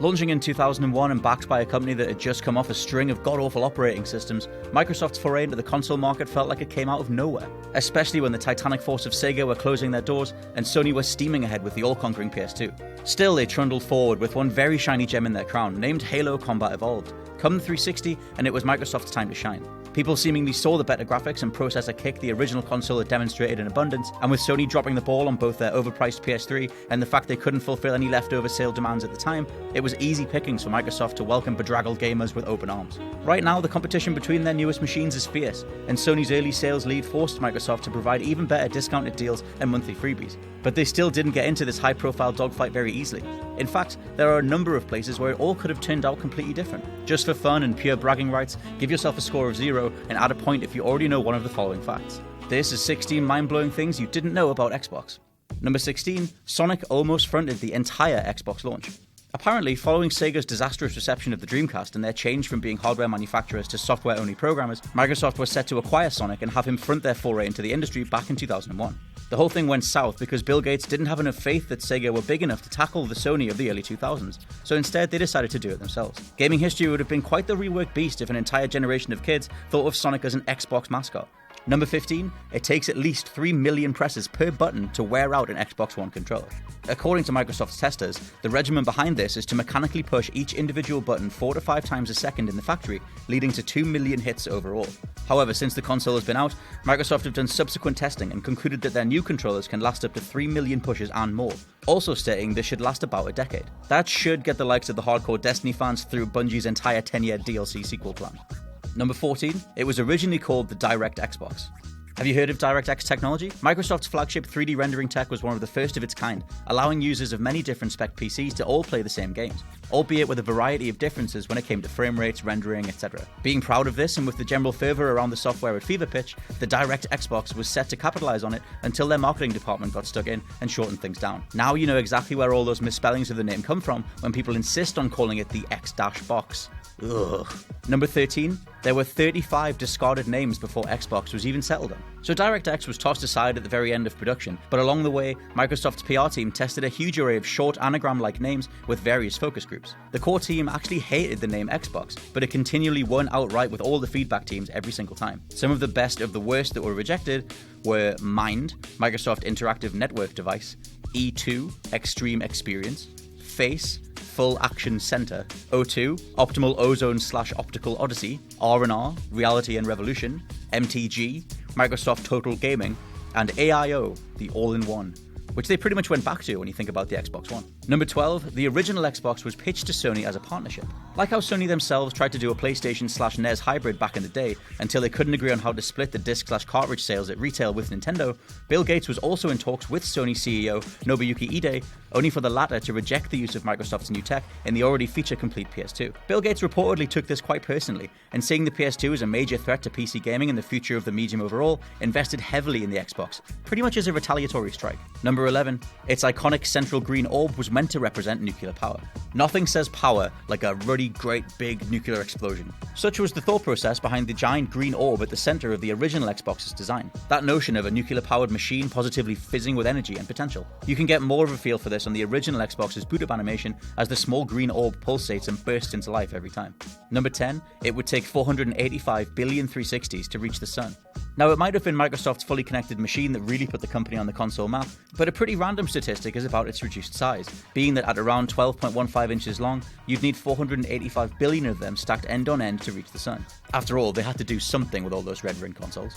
Launching in 2001 and backed by a company that had just come off a string of god-awful operating systems, Microsoft's foray into the console market felt like it came out of nowhere, especially when the titanic force of Sega were closing their doors and Sony were steaming ahead with the all-conquering PS2. Still, they trundled forward with one very shiny gem in their crown, named Halo Combat Evolved. Come the 360, and it was Microsoft's time to shine. People seemingly saw the better graphics and processor kick the original console had demonstrated in abundance, and with Sony dropping the ball on both their overpriced PS3 and the fact they couldn't fulfill any leftover sale demands at the time, it was easy pickings for Microsoft to welcome bedraggled gamers with open arms. Right now, the competition between their newest machines is fierce, and Sony's early sales lead forced Microsoft to provide even better discounted deals and monthly freebies. But they still didn't get into this high-profile dogfight very easily. In fact, there are a number of places where it all could have turned out completely different. Just for fun and pure bragging rights, give yourself a score of 0 and add a point if you already know one of the following facts. This is 16 mind-blowing things you didn't know about Xbox. Number 16, Sonic almost fronted the entire Xbox launch. Apparently, following Sega's disastrous reception of the Dreamcast and their change from being hardware manufacturers to software-only programmers, Microsoft was set to acquire Sonic and have him front their foray into the industry back in 2001. The whole thing went south because Bill Gates didn't have enough faith that Sega were big enough to tackle the Sony of the early 2000s, so instead they decided to do it themselves. Gaming history would have been quite the reworked beast if an entire generation of kids thought of Sonic as an Xbox mascot. Number 15, it takes at least 3 million presses per button to wear out an Xbox One controller. According to Microsoft's testers, the regimen behind this is to mechanically push each individual button 4 to 5 times a second in the factory, leading to 2 million hits overall. However, since the console has been out, Microsoft have done subsequent testing and concluded that their new controllers can last up to 3 million pushes and more, also stating this should last about a decade. That should get the likes of the hardcore Destiny fans through Bungie's entire 10-year DLC sequel plan. Number 14, it was originally called the Direct Xbox. Have you heard of DirectX technology? Microsoft's flagship 3D rendering tech was one of the first of its kind, allowing users of many different spec PCs to all play the same games, albeit with a variety of differences when it came to frame rates, rendering, etc. Being proud of this and with the general fervor around the software at fever pitch, the Direct Xbox was set to capitalize on it until their marketing department got stuck in and shortened things down. Now you know exactly where all those misspellings of the name come from when people insist on calling it the X-box. Ugh. Number 13, there were 35 discarded names before Xbox was even settled on. So DirectX was tossed aside at the very end of production, but along the way, Microsoft's PR team tested a huge array of short anagram-like names with various focus groups. The core team actually hated the name Xbox, but it continually won outright with all the feedback teams every single time. Some of the best of the worst that were rejected were Mind, Microsoft Interactive Network Device, E2, Extreme Experience, Face, Full Action Center, O2, Optimal Ozone/Optical Odyssey, R&R, Reality and Revolution, MTG, Microsoft Total Gaming, and AIO, the all-in-one, which they pretty much went back to when you think about the Xbox One. Number 12, the original Xbox was pitched to Sony as a partnership. Like how Sony themselves tried to do a PlayStation/NES hybrid back in the day until they couldn't agree on how to split the disc/cartridge sales at retail with Nintendo, Bill Gates was also in talks with Sony CEO Nobuyuki Ide, only for the latter to reject the use of Microsoft's new tech in the already feature-complete PS2. Bill Gates reportedly took this quite personally, and seeing the PS2 as a major threat to PC gaming and the future of the medium overall, invested heavily in the Xbox, pretty much as a retaliatory strike. Number 11, its iconic central green orb was meant to represent nuclear power. Nothing says power like a ruddy, great, big nuclear explosion. Such was the thought process behind the giant green orb at the center of the original Xbox's design. That notion of a nuclear-powered machine positively fizzing with energy and potential. You can get more of a feel for this on the original Xbox's boot-up animation as the small green orb pulsates and bursts into life every time. Number 10, it would take 485 billion 360s to reach the sun. Now, it might have been Microsoft's fully connected machine that really put the company on the console map, but a pretty random statistic is about its reduced size, being that at around 12.15 inches long, you'd need 485 billion of them stacked end on end to reach the sun. After all, they had to do something with all those red ring consoles.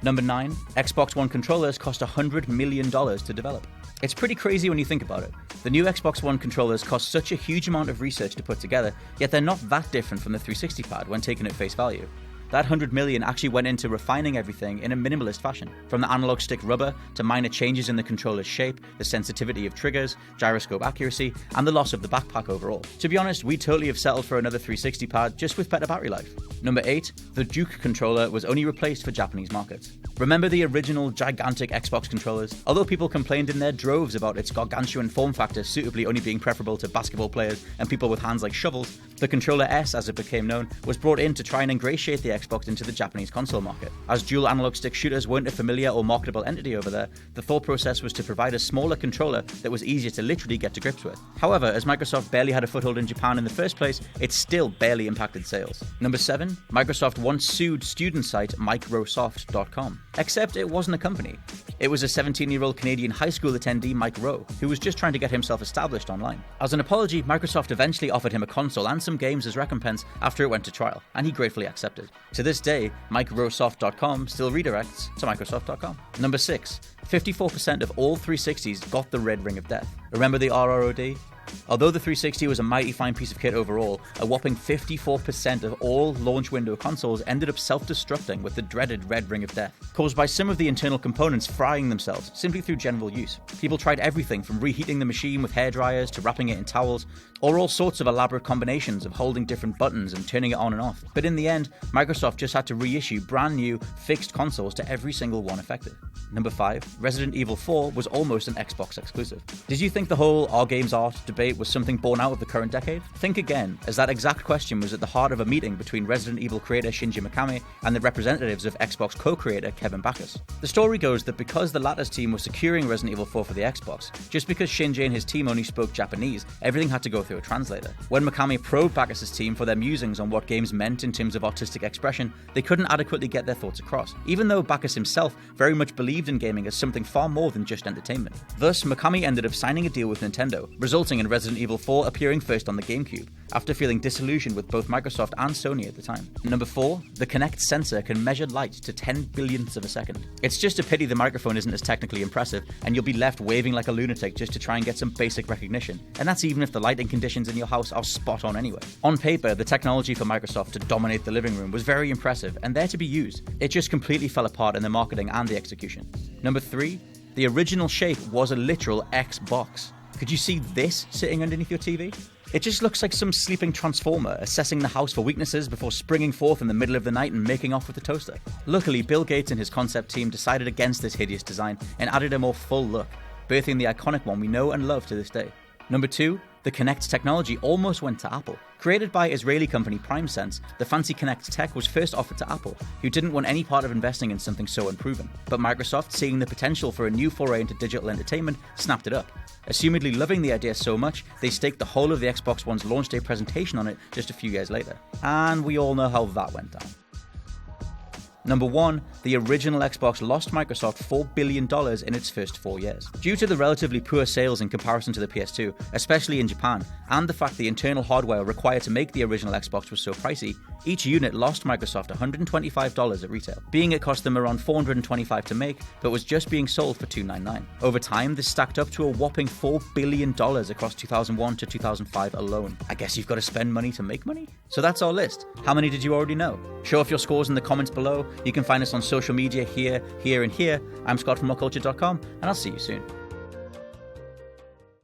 Number 9, Xbox One controllers cost $100 million to develop. It's pretty crazy when you think about it. The new Xbox One controllers cost such a huge amount of research to put together, yet they're not that different from the 360 pad when taken at face value. That $100 million actually went into refining everything in a minimalist fashion, from the analog stick rubber to minor changes in the controller's shape, the sensitivity of triggers, gyroscope accuracy, and the loss of the backpack overall. To be honest, we'd totally have settled for another 360 pad just with better battery life. Number 8, the Juke controller was only replaced for Japanese markets. Remember the original gigantic Xbox controllers? Although people complained in their droves about its gargantuan form factor suitably only being preferable to basketball players and people with hands like shovels, the Controller S, as it became known, was brought in to try and ingratiate the Xbox into the Japanese console market. As dual analog stick shooters weren't a familiar or marketable entity over there, the thought process was to provide a smaller controller that was easier to literally get to grips with. However, as Microsoft barely had a foothold in Japan in the first place, it still barely impacted sales. Number 7. Microsoft once sued student site Microsoftcom. Except it wasn't a company. It was a 17-year-old Canadian high school attendee, Mike Rowe, who was just trying to get himself established online. As an apology, Microsoft eventually offered him a console and some games as recompense after it went to trial, and he gratefully accepted. To this day, Microsoft.com still redirects to Microsoft.com. Number 6. 54% of all 360s got the red ring of death. Remember the RROD? Although the 360 was a mighty fine piece of kit overall, a whopping 54% of all launch window consoles ended up self-destructing with the dreaded red ring of death, caused by some of the internal components frying themselves simply through general use. People tried everything from reheating the machine with hairdryers to wrapping it in towels, or all sorts of elaborate combinations of holding different buttons and turning it on and off. But in the end, Microsoft just had to reissue brand new, fixed consoles to every single one affected. Number 5. Resident Evil 4 was almost an Xbox exclusive. Did you think the whole "our games art" debate was something born out of the current decade? Think again, as that exact question was at the heart of a meeting between Resident Evil creator Shinji Mikami and the representatives of Xbox co-creator Kevin Backus. The story goes that because the latter's team was securing Resident Evil 4 for the Xbox, just because Shinji and his team only spoke Japanese, everything had to go through a translator. When Mikami probed Backus' team for their musings on what games meant in terms of artistic expression, they couldn't adequately get their thoughts across, even though Backus himself very much believed in gaming as something far more than just entertainment. Thus, Mikami ended up signing a deal with Nintendo, resulting in Resident Evil 4 appearing first on the GameCube, after feeling disillusioned with both Microsoft and Sony at the time. Number 4. The Kinect sensor can measure light to 10 billionths of a second. It's just a pity the microphone isn't as technically impressive, and you'll be left waving like a lunatic just to try and get some basic recognition, and that's even if the lighting conditions in your house are spot on anyway. On paper, the technology for Microsoft to dominate the living room was very impressive and there to be used. It just completely fell apart in the marketing and the execution. Number 3. The original shape was a literal Xbox. Could you see this sitting underneath your TV? It just looks like some sleeping transformer assessing the house for weaknesses before springing forth in the middle of the night and making off with the toaster. Luckily, Bill Gates and his concept team decided against this hideous design and added a more full look, birthing the iconic one we know and love to this day. Number 2. The Kinect technology almost went to Apple. Created by Israeli company PrimeSense, the fancy Kinect tech was first offered to Apple, who didn't want any part of investing in something so unproven. But Microsoft, seeing the potential for a new foray into digital entertainment, snapped it up. Assumedly loving the idea so much, they staked the whole of the Xbox One's launch day presentation on it just a few years later. And we all know how that went down. Number 1. The original Xbox lost Microsoft $4 billion in its first 4 years. Due to the relatively poor sales in comparison to the PS2, especially in Japan, and the fact the internal hardware required to make the original Xbox was so pricey, each unit lost Microsoft $125 at retail, being it cost them around $425 to make, but was just being sold for $299. Over time, this stacked up to a whopping $4 billion across 2001 to 2005 alone. I guess you've got to spend money to make money? So that's our list. How many did you already know? Show off your scores in the comments below. You can find us on social media here, and here. I'm Scott from WhatCulture.com, and I'll see you soon.